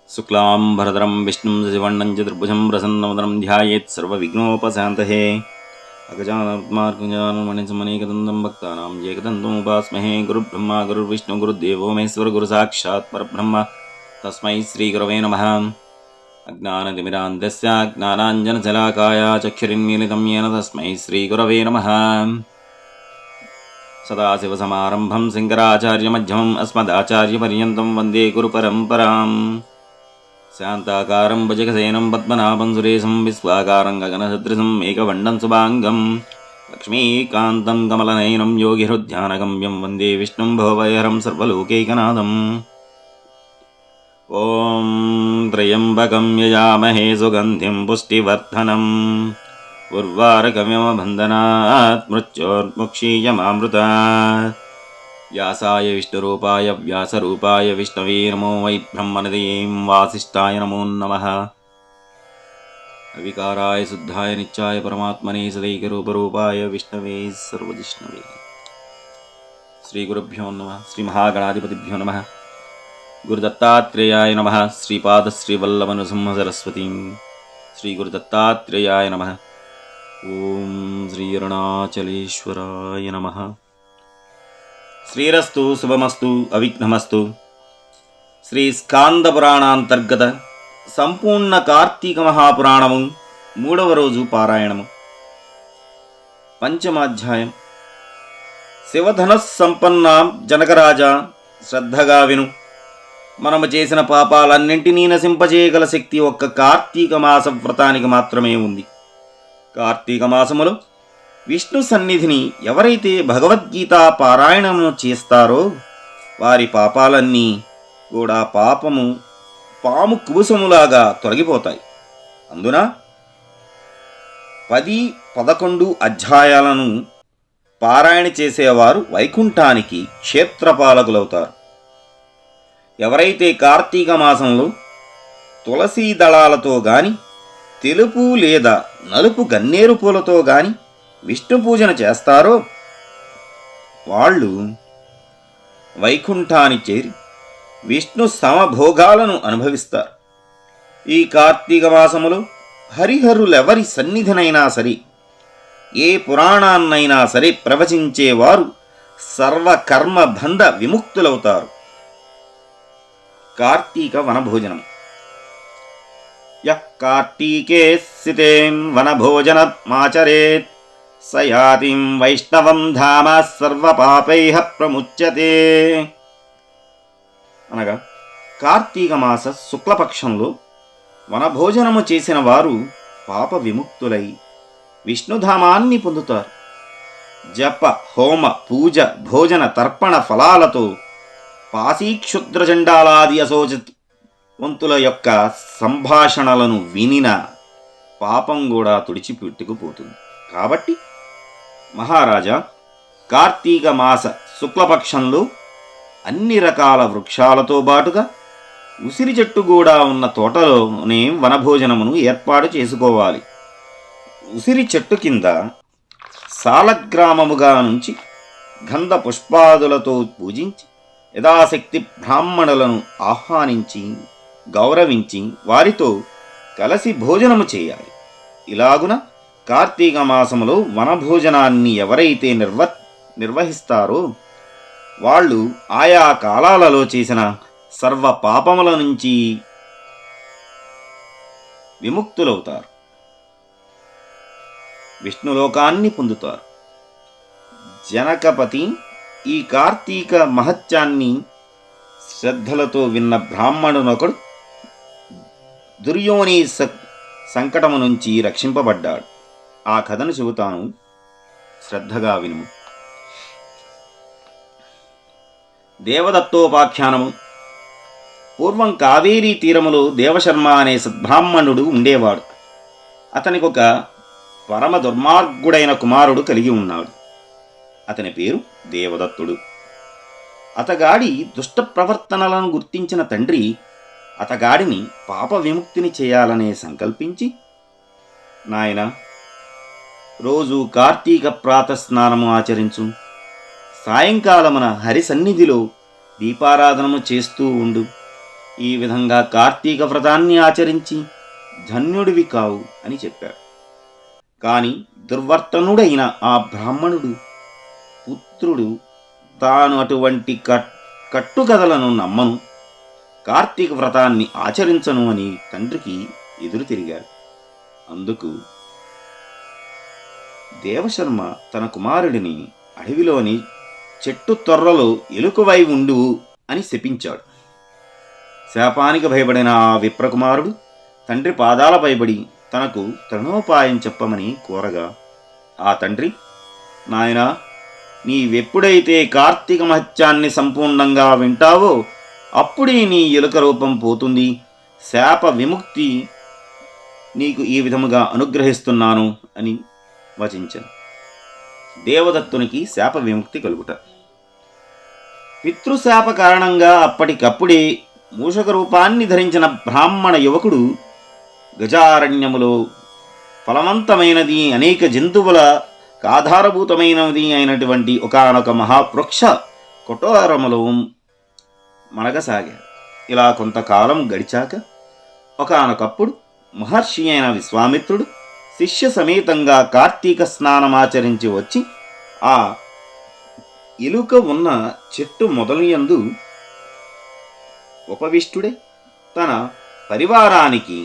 शुक्लांबरधरं विष्णुं शशिवर्णं चतुर्भुजं प्रसन्नवदनं ध्यायेत् सर्वविघ्नोपशान्तये। अगजानन्मणिसमनेकदन्तं भक्तानां एकदन्तमुपास्महे। गुरुब्रह्मा गुरुर्विष्णु गुरुर्देवो महेश्वर गुरुसाक्षात् परब्रह्म तस्मै श्रीगुरवे नमः। अज्ञानतिमिरान्धस्य ज्ञानाञ्जनशलाकाय चक्षुरुन्मीलितं येन तस्मै श्रीगुरवे नमः। सदाशिवसमारम्भं शङ्कराचार्यमध्यमम् अस्मदाचार्यपर्यन्तं वन्दे गुरुपरम्पराम्। शान्ताकारं भुजगशयनं पद्मनाभं सुरेशं विश्वाकारं गगनसदृशं मेघवर्णं शुभाङ्गं लक्ष्मीकान्तं कमलनयनं योगिहृद्ध्यानगम्यं वन्दे विष्णुं भवभयहरं सर्वलोकैकनाथम्। ॐ त्र्यम्बकं यजामहे सुगन्धिं पुष्टिवर्धनम् उर्वारुकमिमबन्धनात् मृत्योर्मुक्षीयमामृतात्। व्यासाय विष्णुरूपाय व्यासरूपाय विष्णवे नमो वै ब्रह्मनिधये वासिष्ठाय नमो नमः। अविकाराय शुद्धाय नित्याय परमात्मने सदैकरूपरूपाय विष्णवे सर्वजिष्णवे। श्रीगुरुभ्यो नमः। श्रीमहागणाधिपतिभ्यो नमः। गुरुदत्तात्रेयाय नमः। श्रीपादश्रीवल्लभनृसिंहसरस्वतीं श्रीगुरुदत्तात्रेयाय नमः। ओं श्री अरुणाचलेश्वराय नमः। శ్రీరస్తు శుభమస్తు అవిఘ్నమస్తు. శ్రీ స్కాంద పురాణాంతర్గత సంపూర్ణ కార్తీక మహాపురాణము 3వ రోజు పారాయణము. పంచమాధ్యాయం. శివధనస్సంపన్నాం జనకరాజా, శ్రద్ధగా విను. మనము చేసిన పాపాలన్నింటినీ నశింపజేయగల శక్తి ఒక్క కార్తీక మాస వ్రతానికి మాత్రమే ఉంది. కార్తీక మాసములో విష్ణు సన్నిధిని ఎవరైతే భగవద్గీత పారాయణము చేస్తారో వారి పాపాలన్నీ కూడా పాము కుబుసములాగా తొలగిపోతాయి. అందున 10-11 అధ్యాయాలను పారాయణ చేసేవారు వైకుంఠానికి క్షేత్రపాలకులవుతారు. ఎవరైతే కార్తీక మాసంలో తులసీ దళాలతో గాని తెలుపు లేదా నలుపు గన్నేరు పూలతో గాని విష్ణు పూజన చేస్తారో వాళ్ళు వైకుంఠాన్ని చేరి విష్ణు సమభోగాలను అనుభవిస్తారు. ఈ కార్తీక మాసములో హరిహరులెవరి సన్నిధినైనా సరే, ఏ పురాణాన్నైనా సరే ప్రవచించేవారు సర్వకర్మ బంధ విముక్తులవుతారు. కార్తీక వనభోజనం. యః కార్తీకే స్థితేం వనభోజనమాచరేత్ సయాతిం వైష్ణవం ధామ సర్వపాపైః ప్రముచ్యతే. అనగా కార్తీక మాస శుక్లపక్షంలో వనభోజనము చేసిన వారు పాప విముక్తులై విష్ణుధామాన్ని పొందుతారు. జప హోమ పూజ భోజన తర్పణ ఫలాలతో పాశీక్షుద్రజండాలాది అశోచవంతుల యొక్క సంభాషణలను వినిన పాపం కూడా తుడిచిపెట్టుకుపోతుంది. కాబట్టి మహారాజా, కార్తీక మాస శుక్లపక్షంలో అన్ని రకాల వృక్షాలతో బాటుగా ఉసిరి చెట్టు కూడా ఉన్న తోటలోనే వనభోజనమును ఏర్పాటు చేసుకోవాలి. ఉసిరి చెట్టు కింద సాలగ్రామముగా నుంచి గంధ పుష్పాదులతో పూజించి యథాశక్తి బ్రాహ్మణులను ఆహ్వానించి గౌరవించి వారితో కలిసి భోజనము చేయాలి. ఇలాగున కార్తీక మాసములో వనభోజనాన్ని ఎవరైతే నిర్వహిస్తారో వాళ్ళు ఆయా కాలాలలో చేసిన సర్వ పాపముల నుంచి విముక్తులవుతారు, విష్ణులోకాన్ని పొందుతారు. జనకపతి ఈ కార్తీక మహత్యాన్ని శ్రద్ధలతో విన్న బ్రాహ్మణునొకడు దుర్యోని సంకటము నుంచి రక్షింపబడ్డాడు. ఆ కథను చెబుతాను, శ్రద్ధగా వినుము. దేవదత్తోపాఖ్యానము. పూర్వం కావేరీ తీరములో దేవశర్మ అనే సద్బ్రాహ్మణుడు ఉండేవాడు. అతనికి ఒక పరమ దుర్మార్గుడైన కుమారుడు కలిగి ఉన్నాడు. అతని పేరు దేవదత్తుడు. అతగాడి దుష్ట ప్రవర్తనలను గుర్తించిన తండ్రి అతగాడిని పాప విముక్తిని చేయాలనే సంకల్పించి, నాయనా, రోజు కార్తీక ప్రాతస్నానము ఆచరించు, సాయంకాలమున హరి సన్నిధిలో దీపారాధనము చేస్తూ ఉండు, ఈ విధంగా కార్తీక వ్రతాన్ని ఆచరించి ధన్యుడివి కావు అని చెప్పాడు. కాని దుర్వర్తనుడైన ఆ బ్రాహ్మణుడు పుత్రుడు తాను అటువంటి కట్టుకథలను నమ్మను, కార్తీక వ్రతాన్ని ఆచరించను అని తండ్రికి ఎదురు తిరిగాడు. అందుకు దేవశర్మ తన కుమారుడిని అడవిలోని చెట్టు తొర్రలో ఎలుకవై ఉండువు అని శపించాడు. శాపానికి భయపడిన ఆ విప్రకుమారుడు తండ్రి పాదాలపై పడి తనకు తరుణోపాయం చెప్పమని కోరగా ఆ తండ్రి, నాయనా, నీవెప్పుడైతే కార్తీక మహత్యాన్ని సంపూర్ణంగా వింటావో అప్పుడే నీ ఎలుక రూపం పోతుంది, శాప విముక్తి నీకు ఈ విధముగా అనుగ్రహిస్తున్నాను అని వచించాను. దేవదత్తునికి శాప విముక్తి కలుగుట. పితృశాప కారణంగా అప్పటికప్పుడే మూషక రూపాన్ని ధరించిన బ్రాహ్మణ యువకుడు గజారణ్యములో ఫలవంతమైనది, అనేక జంతువుల ఆధారభూతమైనది అయినటువంటి ఒకానొక మహావృక్ష కొఠారములో మనగసాగాడు. ఇలా కొంతకాలం గడిచాక ఒకానొకప్పుడు మహర్షి అయిన విశ్వామిత్రుడు శిష్య సమేతంగా కార్తీక స్నానమాచరించి వచ్చి ఆ ఎలుక ఉన్న చెట్టు మొదలయందు ఉపవిష్టుడై తన పరివారానికి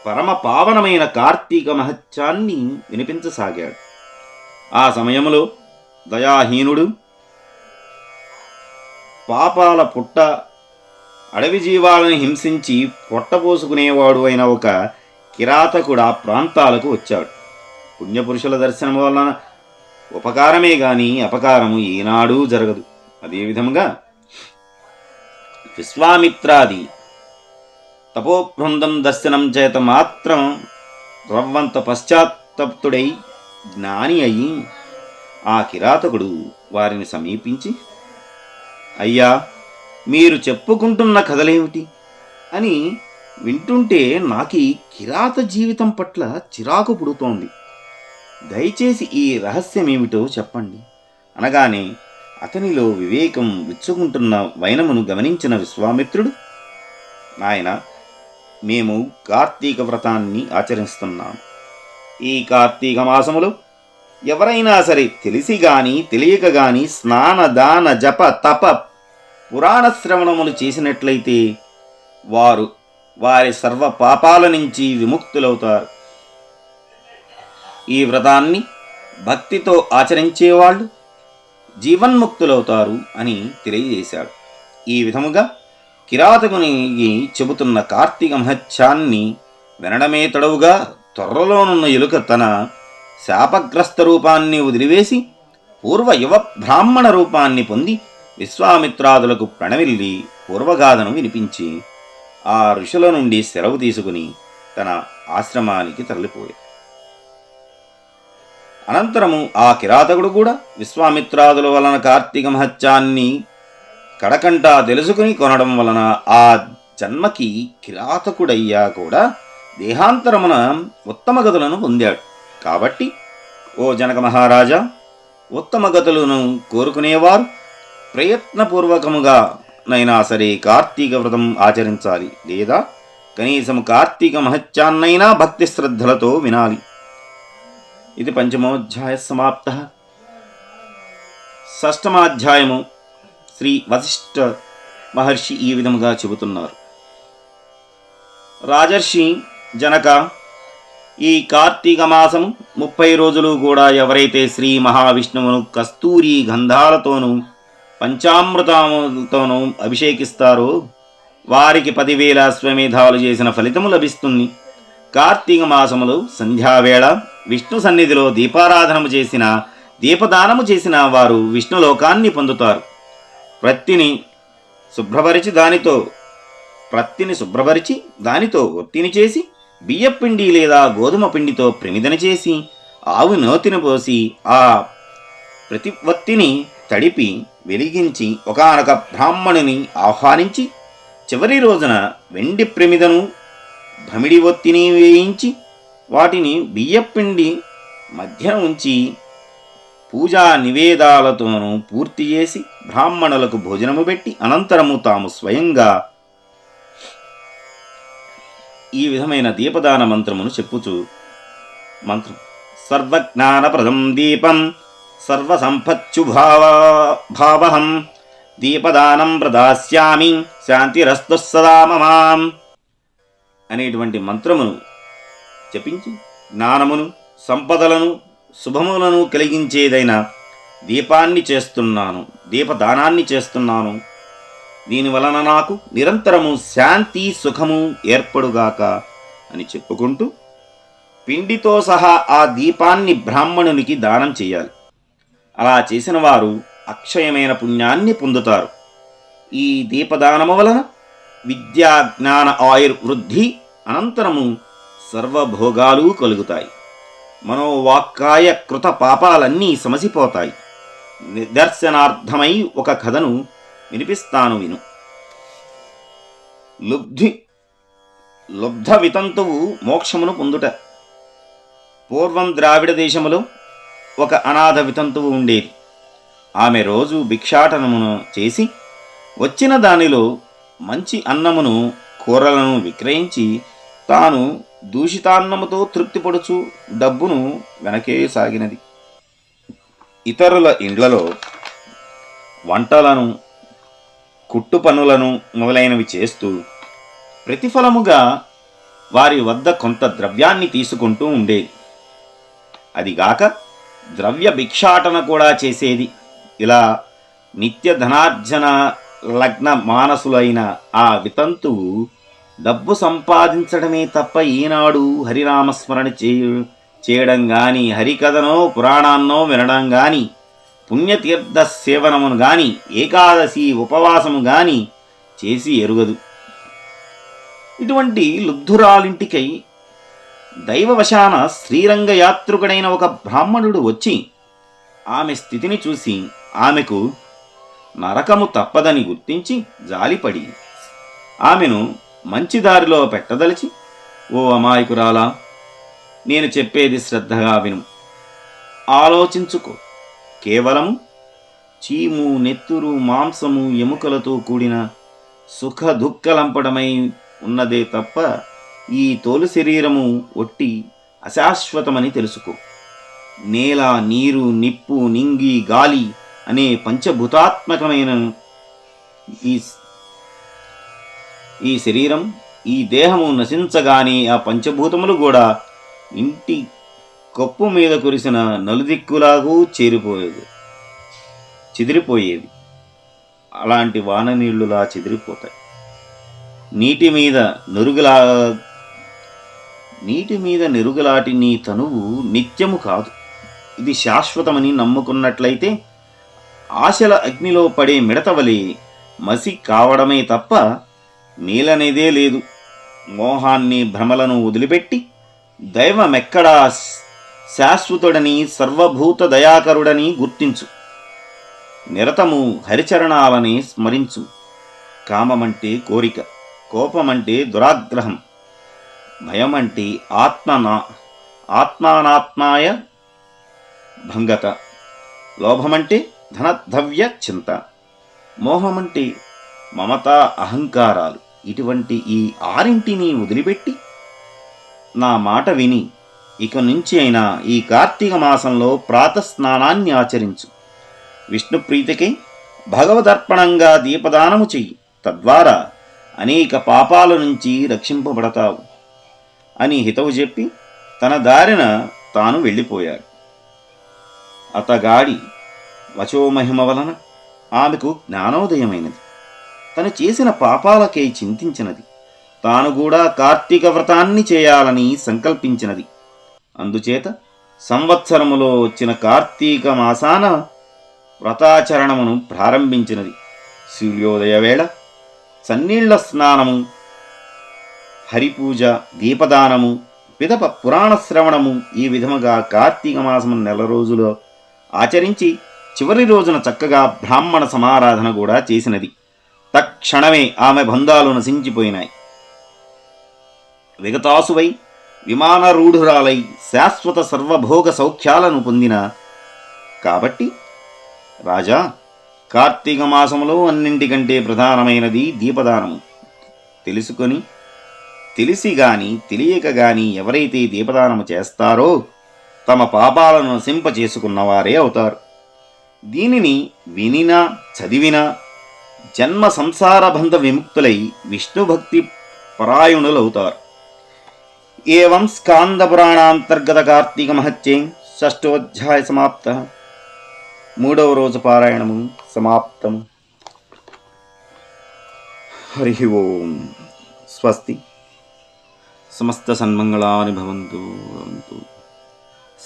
పరమ పావనమైన కార్తీక మహత్యాన్ని వినిపించసాగాడు. ఆ సమయంలో దయాహీనుడు, పాపాల పుట్ట, అడవి జీవాలను హింసించి పొట్టపోసుకునేవాడు అయిన ఒక కిరాతకుడు ఆ ప్రాంతాలకు వచ్చాడు. పుణ్యపురుషుల దర్శనం వలన ఉపకారమే గాని అపకారము ఏనాడూ జరగదు. అదేవిధముగా విశ్వామిత్రాది తపోబృందం దర్శనం చేత మాత్రం రవ్వంత పశ్చాత్తప్తుడై జ్ఞాని అయి ఆ కిరాతకుడు వారిని సమీపించి, అయ్యా, మీరు చెప్పుకుంటున్న కథలేమిటి అని వింటుంటే నాకీ కిరాత జీవితం పట్ల చిరాకు పుడుతోంది. దయచేసి ఈ రహస్యమేమిటో చెప్పండి అనగానే అతనిలో వివేకం విచ్చుకుంటున్న వైనమును గమనించిన విశ్వామిత్రుడు, నాయన, మేము కార్తీక వ్రతాన్ని ఆచరిస్తున్నాం. ఈ కార్తీక మాసములో ఎవరైనా సరే తెలిసి గాని తెలియక గాని స్నాన దాన జప తప పురాణ శ్రవణములు చేసినట్లయితే వారు వారి సర్వ పాపాల నుంచి విముక్తులవుతారు. ఈ వ్రతాన్ని భక్తితో ఆచరించేవాళ్ళు జీవన్ముక్తులవుతారు అని తెలియజేశాడు. ఈ విధముగా కిరాతకునికి చెబుతున్న కార్తీక మహత్యాన్ని వినడమే తడవుగా త్వరలోనున్న ఎలుక తన శాపగ్రస్త రూపాన్ని వదిలివేసి పూర్వ యువ బ్రాహ్మణ రూపాన్ని పొంది విశ్వామిత్రాదులకు ప్రణవిల్లి పూర్వగాథను వినిపించి ఆ ఋషుల నుండి సెలవు తీసుకుని తన ఆశ్రమానికి తరలిపోయాడు. అనంతరము ఆ కిరాతకుడు కూడా విశ్వామిత్రాదుల వలన కార్తీక మహత్యాన్ని కడకంటా తెలుసుకుని కొనడం వలన ఆ జన్మకి కిరాతకుడయ్యా కూడా దేహాంతరమున ఉత్తమ గతులను పొందాడు. కాబట్టి ఓ జనక మహారాజా, ఉత్తమ గతులను కోరుకునేవారు ప్రయత్నపూర్వకముగా నైనా సరే కార్తీక వ్రతం ఆచరించాలి, లేదా కనీసం కార్తీక మహత్యాన్నైనా భక్తి శ్రద్ధలతో వినాలి. ఇది పంచమోధ్యాయ సమాప్త. షష్టమాధ్యాయము శ్రీ వశిష్ఠ మహర్షి ఈ విధముగా చెబుతున్నారు. రాజర్షి జనక, ఈ కార్తీక మాసము 30 రోజులు కూడా ఎవరైతే శ్రీ మహావిష్ణువును కస్తూరి గంధాలతోనూ పంచామృతములతోనూ అభిషేకిస్తారో వారికి 10,000 అశ్వమేధాలు చేసిన ఫలితము లభిస్తుంది. కార్తీక మాసములో సంధ్యావేళ విష్ణు సన్నిధిలో దీపారాధనము చేసిన, దీపదానము చేసిన వారు విష్ణులోకాన్ని పొందుతారు. ప్రత్తిని శుభ్రపరిచి దానితో ఒత్తిని చేసి బియ్యపిండి లేదా గోధుమ పిండితో ప్రమిదన చేసి ఆవు నోతిని పోసి ఆ ప్రతి ఒత్తిని తడిపి వెలిగించి ఒకానొక బ్రాహ్మణుని ఆహ్వానించి చివరి రోజున వెండి ప్రమిదను భమిడి ఒత్తిని వేయించి వాటిని బియ్యపిండి మధ్యన ఉంచి పూజా నివేదాలతోనూ పూర్తి చేసి బ్రాహ్మణులకు భోజనము పెట్టి అనంతరము తాము స్వయంగా ఈ విధమైన దీపదాన మంత్రమును చెప్పుచు మంత్రం సర్వజ్ఞానప్రదం దీపం సర్వసంపత్యుభావహం దీపదానం ప్రదాస్యామి శాంతిరస్తు సదా మమాం అనేటువంటి మంత్రమును జపించి జ్ఞానమును సంపదలను శుభములను కలిగించేదైన దీపాన్ని చేస్తున్నాను, దీపదానాన్ని చేస్తున్నాను. దీనివలన నాకు నిరంతరము శాంతి సుఖము ఏర్పడుగాక అని చెప్పుకుంటూ పిండితో సహా ఆ దీపాన్ని బ్రాహ్మణునికి దానం చేయాలి. అలా చేసిన వారు అక్షయమైన పుణ్యాన్ని పొందుతారు. ఈ దీపదానము వలన విద్యా జ్ఞాన ఆయుర్వృద్ధి అనంతరము సర్వభోగాలు కలుగుతాయి. మనోవాక్కాయ కృత పాపాలన్నీ సమసిపోతాయి. నిదర్శనార్థమై ఒక కథను వినిపిస్తాను విను. లుబ్ధ వితంతువు మోక్షమును పొందుట. పూర్వం ద్రావిడ దేశములో ఒక అనాథ వితంతువు ఉండేది. ఆమె రోజు భిక్షాటనమును చేసి వచ్చిన దానిలో మంచి అన్నమును కూరలను విక్రయించి తాను దూషితాన్నముతో తృప్తిపడుచు డబ్బును వెనకే సాగినది. ఇతరుల ఇండ్లలో వంటలను కుట్టు పనులను మొదలైనవి చేస్తూ ప్రతిఫలముగా వారి వద్ద కొంత ద్రవ్యాన్ని తీసుకుంటూ ఉండేది. అదిగాక ద్రవ్య భిక్షాటన కూడా చేసేది. ఇలా నిత్య ధనార్జన లగ్న మానసులైన ఆ వితంతువు డబ్బు సంపాదించడమే తప్ప ఈనాడు హరినామస్మరణ చేయడం గాని, హరికథనో పురాణాన్నో వినడం గాని, పుణ్యతీర్థ సేవనమును గాని, ఏకాదశి ఉపవాసము గాని చేసి ఎరుగదు. ఇటువంటి లుబ్ధురాలింటికై దైవవశాన శ్రీరంగయాత్రుకుడైన ఒక బ్రాహ్మణుడు వచ్చి ఆమె స్థితిని చూసి ఆమెకు నరకము తప్పదని గుర్తించి జాలిపడి ఆమెను మంచి దారిలో పెట్టదలిచి, ఓ అమాయకురాలా, నేను చెప్పేది శ్రద్ధగా విను, ఆలోచించుకో. కేవలము చీము, నెత్తురు, మాంసము, ఎముకలతో కూడిన సుఖ దుఃఖలంపడమై ఉన్నదే తప్ప ఈ తోలు శరీరము ఒట్టి అశాశ్వతమని తెలుసుకో. నేల, నీరు, నిప్పు, నింగి, గాలి అనే పంచభూతాత్మకమైన ఈ శరీరం, ఈ దేహము నశించగానే ఆ పంచభూతములు కూడా ఇంటి కప్పు మీద కురిసిన నలుదిక్కులాగూ చెదిరిపోయేవి. అలాంటి వాన నీళ్లులా చెదిరిపోతాయి. నీటి మీద నెరుగులాటి నీ తనువు నిత్యము కాదు, ఇది శాశ్వతమని నమ్ముకున్నట్లయితే ఆశల అగ్నిలో పడే మిడతవలే మసి కావడమే తప్ప నీలనేదే లేదు. మోహాన్ని భ్రమలను వదిలిపెట్టి దైవమెక్కడా శాశ్వతుడని, సర్వభూత దయాకరుడని గుర్తించు. నిరతము హరిచరణాలని స్మరించు. కామమంటే కోరిక, కోపమంటే దురాగ్రహం, భయమంటే ఆత్మానాత్మాయ భంగత, లోభమంటే ధనధవ్య చింత, మోహమంటే మమత అహంకారాలు. ఇటువంటి ఈ ఆరింటిని వదిలిపెట్టి నా మాట విని ఇక నుంచి అయినా ఈ కార్తీక మాసంలో ప్రాతస్నానాన్ని ఆచరించు. విష్ణుప్రీతికి భగవదర్పణంగా దీపదానము చెయ్యి. తద్వారా అనేక పాపాల నుంచి రక్షింపబడతావు అని హితవు చెప్పి తన దారిన తాను వెళ్ళిపోయాడు. అతగాడి వచోమహిమ వలన ఆమెకు జ్ఞానోదయమైనది. తను చేసిన పాపాలకై చింతించినది. తాను కూడా కార్తీక వ్రతాన్ని చేయాలని సంకల్పించినది. అందుచేత సంవత్సరములో వచ్చిన కార్తీక మాసాన వ్రతాచరణమును ప్రారంభించినది. సూర్యోదయ వేళ చన్నీళ్ల స్నానము, హరిపూజ, దీపదానము, పిదప పురాణ శ్రవణము ఈ విధముగా కార్తీక మాసము 9 రోజులు ఆచరించి చివరి రోజున చక్కగా బ్రాహ్మణ సమారాధన కూడా చేసినది. తక్షణమే ఆమె బంధాలు నశించిపోయినాయి. విగతాసువై విమానరూఢురాలై శాశ్వత సర్వభోగ సౌఖ్యాలను పొందిన కాబట్టి రాజా, కార్తీక మాసములో అన్నింటికంటే ప్రధానమైనది దీపదానము తెలుసుకొని తెలిసి గాని తెలియక గాని ఎవరైతే దీపదానము చేస్తారో తమ పాపాలను నశింప చేసుకున్నవారే అవుతారు. దీనిని వినినా చదివినా జన్మ సంసార బంధ విముక్తులై విష్ణుభక్తి పరాయణులవుతారు. ఏవం స్కాంద పురాణాంతర్గత కార్తీక మహత్యం షష్ఠోధ్యాయ సమాప్త. 3వ రోజు పారాయణము సమాప్తం. హరి ఓం. స్వస్తి. సమస్త సన్మంగళాని భవంతు.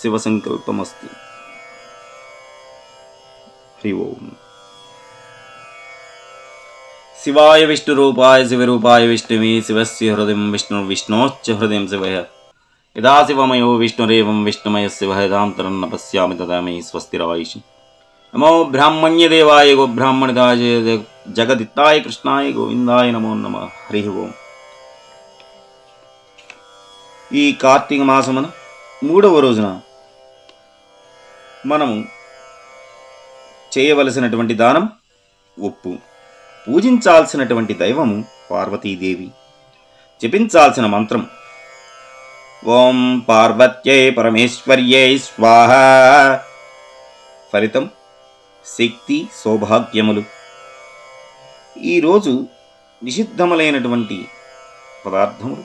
శివసంకల్పమస్తు. హరి ఓం. శివాయ విష్ణురూపాయ శివరూపాయ విష్ణువే శివస్య హృదయం విష్ణోశ్చ హృదయం శివః. యదా శివమయో విష్ణురేవం విష్ణుమయ శివః యదాంతరం న పశ్యామి తదా మే స్వస్తిరాయిషి. నమో బ్రాహ్మణ్యదేవాయ గోబ్రాహ్మణిదాయ జగదిత్తాయ కృష్ణాయ గోవిందాయ నమో నమః. హరి ఓం. ఈ కార్తీక మాసమున 3వ రోజున మనము చేయవలసినటువంటి దానం ఉప్పు. పూజించాల్సినటువంటి దైవము పార్వతీదేవి. జపించాల్సిన మంత్రం ఓం పార్వత్యై పరమేశ్వర్యై స్వాహ. ఫలితం శక్తి సౌభాగ్యములు. ఈరోజు నిషిద్ధములైనటువంటి పదార్థములు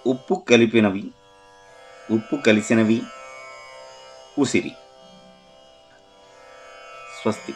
ఉప్పు కలిపినవి, ఉప్పు కలిసినవి, ఉసిరి. స్వస్తి.